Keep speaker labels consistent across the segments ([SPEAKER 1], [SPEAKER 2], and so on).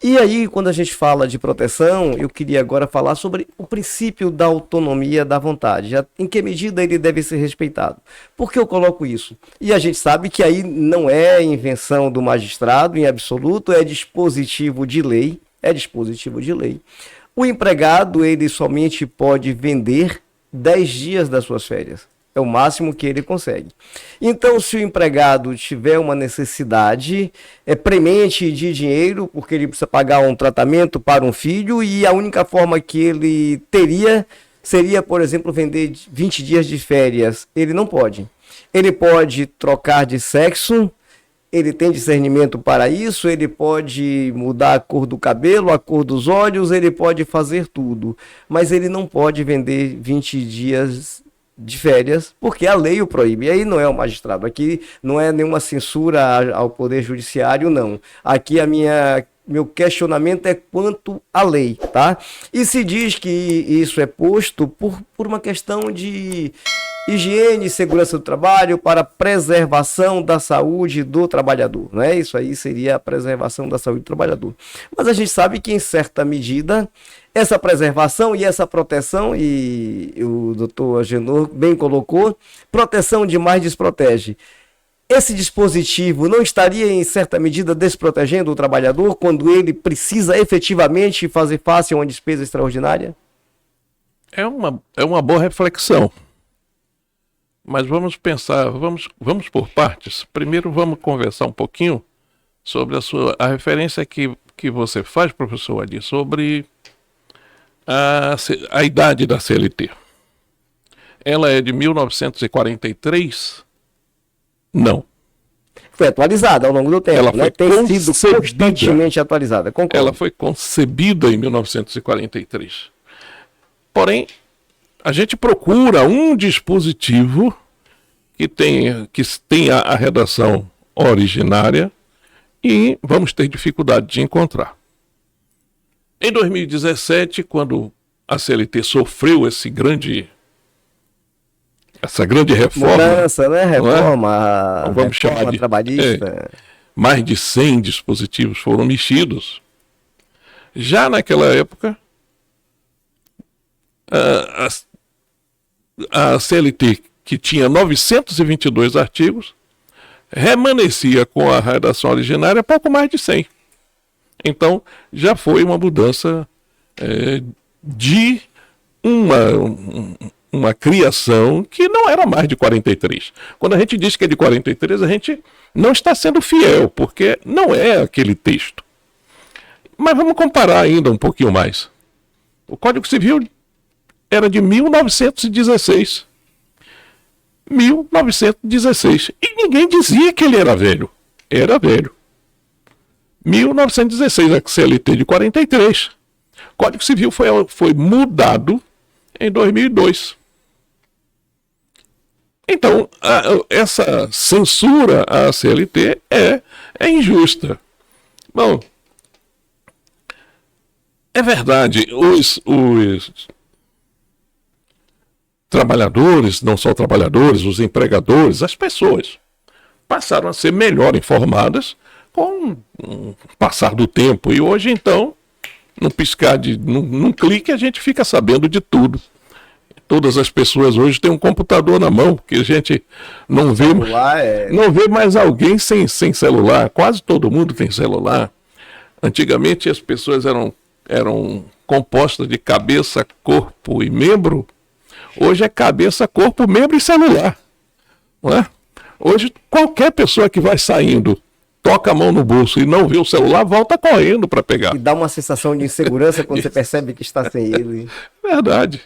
[SPEAKER 1] E aí, quando a gente fala de proteção, eu queria agora falar sobre o princípio da autonomia da vontade. Em que medida ele deve ser respeitado? Por que eu coloco isso? E a gente sabe que aí não é invenção do magistrado em absoluto, é dispositivo de lei. É dispositivo de lei. O empregado, ele somente pode vender 10 dias das suas férias. É o máximo que ele consegue. Então, se o empregado tiver uma necessidade premente de dinheiro, porque ele precisa pagar um tratamento para um filho, e a única forma que ele teria seria, por exemplo, vender 20 dias de férias, ele não pode. Ele pode trocar de sexo, ele tem discernimento para isso, ele pode mudar a cor do cabelo, a cor dos olhos, ele pode fazer tudo, mas ele não pode vender 20 dias de férias, porque a lei o proíbe. E aí não é o magistrado, aqui não é nenhuma censura ao poder judiciário, não. Aqui meu questionamento é quanto à lei, tá? E se diz que isso é posto por uma questão de higiene e segurança do trabalho para preservação da saúde do trabalhador, né? Isso aí seria a preservação da saúde do trabalhador. Mas a gente sabe que, em certa medida, essa preservação e essa proteção, e o doutor Agenor bem colocou, proteção demais desprotege. Esse dispositivo não estaria, em certa medida, desprotegendo o trabalhador quando ele precisa efetivamente fazer face a uma despesa extraordinária?
[SPEAKER 2] É uma boa reflexão. Mas vamos pensar, vamos por partes. Primeiro vamos conversar um pouquinho sobre a referência que você faz, professor Adi, sobre a idade da CLT. Ela é de 1943? Não.
[SPEAKER 1] Foi atualizada ao longo do tempo,
[SPEAKER 2] ela foi
[SPEAKER 1] tem sido constantemente atualizada. Concordo.
[SPEAKER 2] Ela foi concebida em 1943. Porém, a gente procura um dispositivo que tenha a redação originária e vamos ter dificuldade de encontrar. Em 2017, quando a CLT sofreu essa grande reforma...
[SPEAKER 1] Mudança, né? Reforma,
[SPEAKER 2] então, vamos
[SPEAKER 1] reforma
[SPEAKER 2] chamar de
[SPEAKER 1] trabalhista.
[SPEAKER 2] Mais de 100 dispositivos foram mexidos. Já naquela época, a CLT, que tinha 922 artigos, remanescia com a redação originária pouco mais de 100. Então, já foi uma mudança de uma criação que não era mais de 43. Quando a gente diz que é de 43, a gente não está sendo fiel, porque não é aquele texto. Mas vamos comparar ainda um pouquinho mais. O Código Civil era de 1916. 1916. E ninguém dizia que ele era velho. Era velho. 1916, a CLT de 43. O Código Civil foi mudado em 2002. Então, essa censura à CLT é injusta. Bom, é verdade, os trabalhadores, não só trabalhadores, os empregadores, as pessoas passaram a ser melhor informadas com o passar do tempo. E hoje, então, num clique, a gente fica sabendo de tudo. Todas as pessoas hoje têm um computador na mão, porque a gente não vê mais alguém sem celular. Quase todo mundo tem celular. Antigamente as pessoas eram compostas de cabeça, corpo e membro. Hoje é cabeça, corpo, membro e celular. Não é? Hoje qualquer pessoa que vai saindo, toca a mão no bolso e não vê o celular, volta correndo para pegar.
[SPEAKER 1] E dá uma sensação de insegurança quando você percebe que está sem ele.
[SPEAKER 2] Verdade.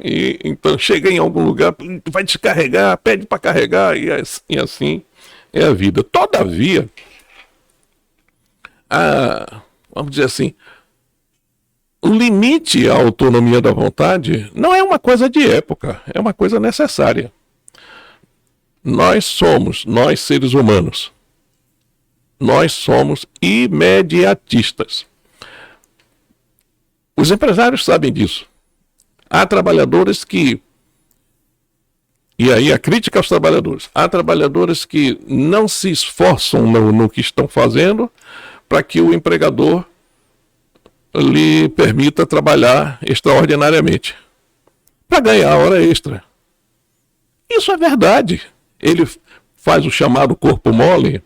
[SPEAKER 2] E então chega em algum lugar, vai descarregar, pede para carregar, e assim é a vida. Todavia, vamos dizer assim, o limite à autonomia da vontade não é uma coisa de época, é uma coisa necessária. Nós seres humanos, nós somos imediatistas. Os empresários sabem disso. Há trabalhadores que... E aí a crítica aos trabalhadores. Há trabalhadores que não se esforçam no que estão fazendo para que o empregador lhe permita trabalhar extraordinariamente para ganhar hora extra. Isso é verdade. Ele faz o chamado corpo mole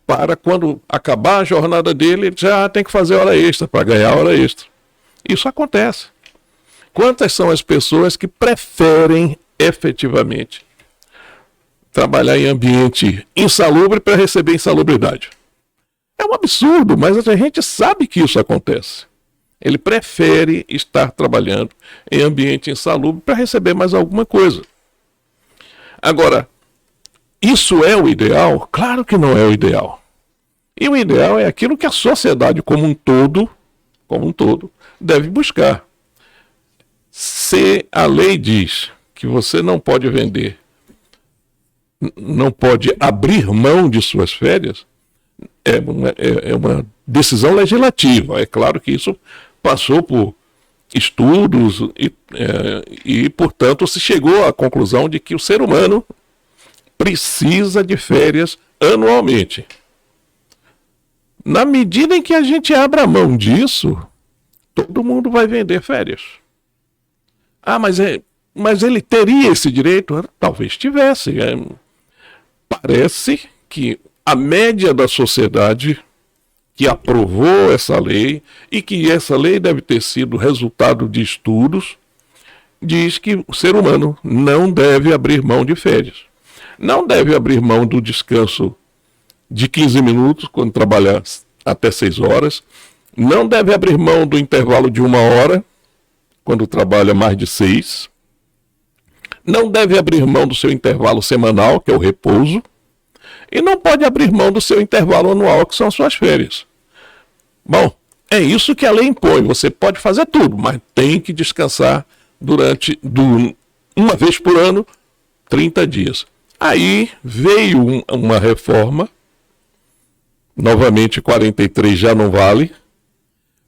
[SPEAKER 2] para quando acabar a jornada dele, ele já tem que fazer hora extra para ganhar hora extra. Isso acontece. Quantas são as pessoas que preferem efetivamente trabalhar em ambiente insalubre para receber insalubridade? É um absurdo, mas a gente sabe que isso acontece. Ele prefere estar trabalhando em ambiente insalubre para receber mais alguma coisa. Agora, isso é o ideal? Claro que não é o ideal. E o ideal é aquilo que a sociedade como um todo, deve buscar. Se a lei diz que você não pode vender, não pode abrir mão de suas férias, é uma decisão legislativa. É claro que isso passou por estudos e, portanto, se chegou à conclusão de que o ser humano precisa de férias anualmente. Na medida em que a gente abra mão disso, todo mundo vai vender férias. Mas ele teria esse direito? Talvez tivesse. Parece que a média da sociedade que aprovou essa lei, e que essa lei deve ter sido resultado de estudos, diz que o ser humano não deve abrir mão de férias. Não deve abrir mão do descanso de 15 minutos, quando trabalhar até 6 horas. Não deve abrir mão do intervalo de 1 hora, quando trabalha mais de 6. Não deve abrir mão do seu intervalo semanal, que é o repouso. E não pode abrir mão do seu intervalo anual, que são as suas férias. Bom, é isso que a lei impõe. Você pode fazer tudo, mas tem que descansar uma vez por ano, 30 dias. Aí veio uma reforma, novamente 43 já não vale.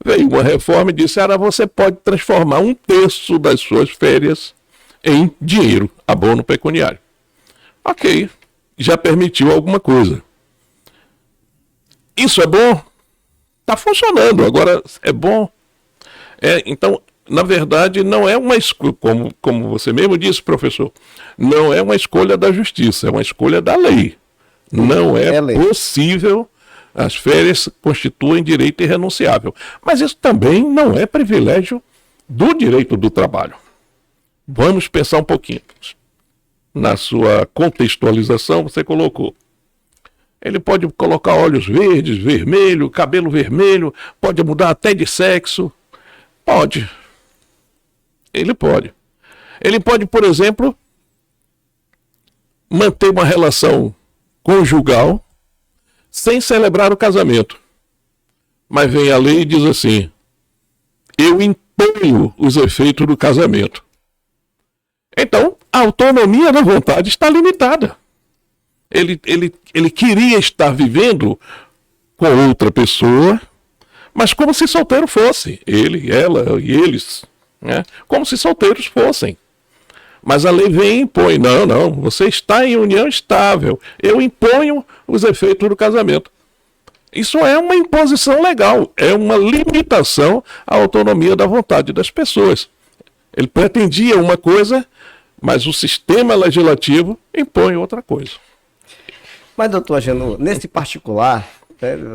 [SPEAKER 2] Veio uma reforma e disse, você pode transformar 1/3 das suas férias em dinheiro, abono pecuniário. Ok, já permitiu alguma coisa. Isso é bom? Está funcionando, agora é bom. Então, na verdade, não é uma escolha, como você mesmo disse, professor, não é uma escolha da justiça, é uma escolha da lei. Não é possível, as férias constituem direito irrenunciável. Mas isso também não é privilégio do direito do trabalho. Vamos pensar um pouquinho. Na sua contextualização, você colocou. Ele pode colocar olhos verdes, vermelho, cabelo vermelho, pode mudar até de sexo. Pode. Ele pode. Ele pode, por exemplo, manter uma relação conjugal sem celebrar o casamento. Mas vem a lei e diz assim, eu imponho os efeitos do casamento. Então, a autonomia da vontade está limitada. Ele queria estar vivendo com outra pessoa, mas como se solteiro fosse. Ele, ela e eles, né? Como se solteiros fossem. Mas a lei vem e impõe. Não, você está em união estável. Eu imponho os efeitos do casamento. Isso é uma imposição legal, é uma limitação à autonomia da vontade das pessoas. Ele pretendia uma coisa, mas o sistema legislativo impõe outra coisa.
[SPEAKER 1] Mas, doutor Agenor, nesse particular,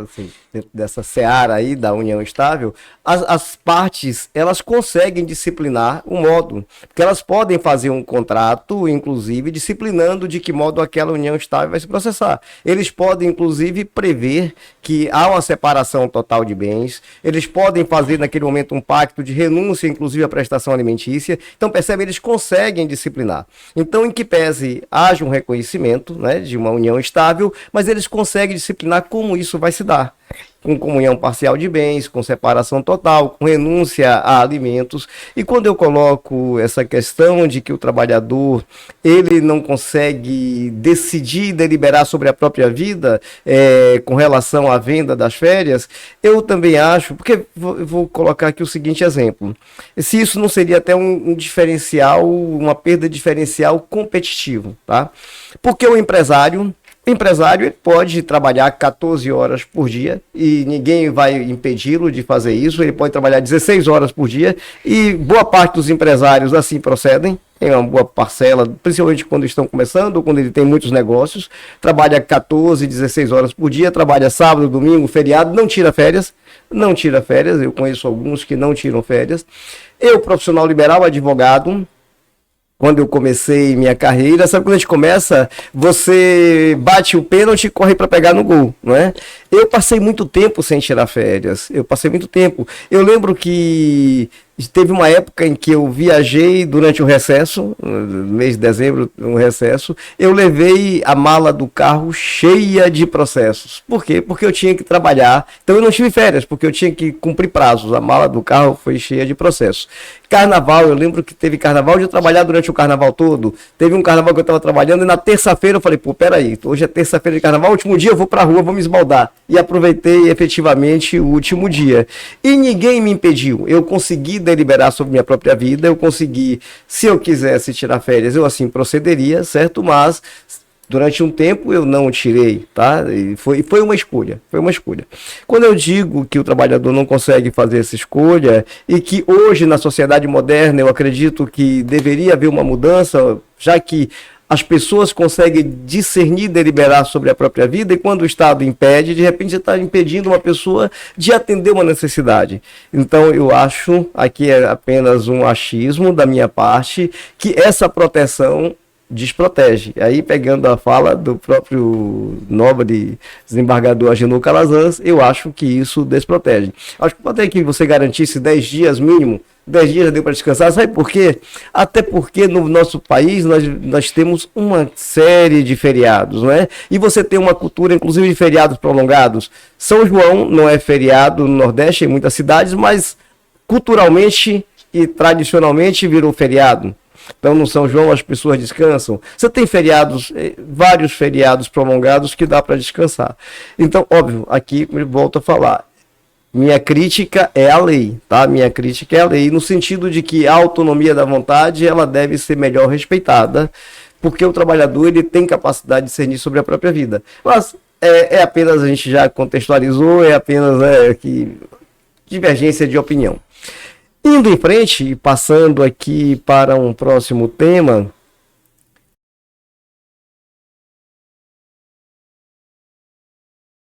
[SPEAKER 1] assim, dentro dessa seara aí da união estável, as partes, elas conseguem disciplinar o modo, porque elas podem fazer um contrato, inclusive, disciplinando de que modo aquela união estável vai se processar. Eles podem, inclusive, prever que há uma separação total de bens, eles podem fazer, naquele momento, um pacto de renúncia, inclusive, à prestação alimentícia. Então, percebe, eles conseguem disciplinar. Então, em que pese haja um reconhecimento, né, de uma união estável, mas eles conseguem disciplinar como isso vai se dar. Com comunhão parcial de bens, com separação total, com renúncia a alimentos. E quando eu coloco essa questão de que o trabalhador ele não consegue decidir, deliberar sobre a própria vida com relação à venda das férias, eu também acho, porque vou colocar aqui o seguinte exemplo, se isso não seria até um diferencial, uma perda diferencial competitivo, tá? Porque o empresário empresário ele pode trabalhar 14 horas por dia e ninguém vai impedi-lo de fazer isso. Ele pode trabalhar 16 horas por dia e boa parte dos empresários assim procedem. Tem uma boa parcela, principalmente quando estão começando ou quando ele tem muitos negócios. Trabalha 14, 16 horas por dia, trabalha sábado, domingo, feriado, não tira férias. Não tira férias, eu conheço alguns que não tiram férias. Eu, profissional liberal, advogado, quando eu comecei minha carreira, sabe quando a gente começa, você bate o pênalti e corre para pegar no gol, não é? Eu passei muito tempo sem tirar férias, Eu lembro que teve uma época em que eu viajei durante o recesso, no mês de dezembro, um recesso, eu levei a mala do carro cheia de processos. Por quê? Porque eu tinha que trabalhar, então eu não tive férias, porque eu tinha que cumprir prazos, a mala do carro foi cheia de processos. Carnaval, eu lembro que teve carnaval de eu trabalhar durante o carnaval todo, teve um carnaval que eu estava trabalhando e na terça-feira eu falei, pô, peraí, hoje é terça-feira de carnaval, último dia eu vou pra rua, vou me esbaldar. E aproveitei efetivamente o último dia. E ninguém me impediu, eu consegui deliberar sobre minha própria vida, eu consegui, se eu quisesse tirar férias, eu assim procederia, certo? Mas durante um tempo eu não tirei, tá? E foi uma escolha, Quando eu digo que o trabalhador não consegue fazer essa escolha e que hoje na sociedade moderna eu acredito que deveria haver uma mudança, já que as pessoas conseguem discernir e deliberar sobre a própria vida e quando o Estado impede, de repente você está impedindo uma pessoa de atender uma necessidade. Então eu acho, aqui é apenas um achismo da minha parte, que essa proteção desprotege. Aí, pegando a fala do próprio nobre desembargador Agenor Calazans, eu acho que isso desprotege. Acho que pode ter que você garantisse 10 dias mínimo, 10 dias já deu para descansar, sabe por quê? Até porque no nosso país nós temos uma série de feriados, não é? E você tem uma cultura, inclusive, de feriados prolongados. São João não é feriado no Nordeste, em muitas cidades, mas culturalmente e tradicionalmente virou feriado. Então, no São João, as pessoas descansam. Você tem feriados, vários feriados prolongados que dá para descansar. Então, óbvio, aqui eu volto a falar. Minha crítica é a lei, tá? Minha crítica é a lei, no sentido de que a autonomia da vontade, ela deve ser melhor respeitada, porque o trabalhador, ele tem capacidade de discernir sobre a própria vida. Mas é apenas, a gente já contextualizou, é apenas divergência de opinião. Indo em frente e passando aqui para um próximo tema,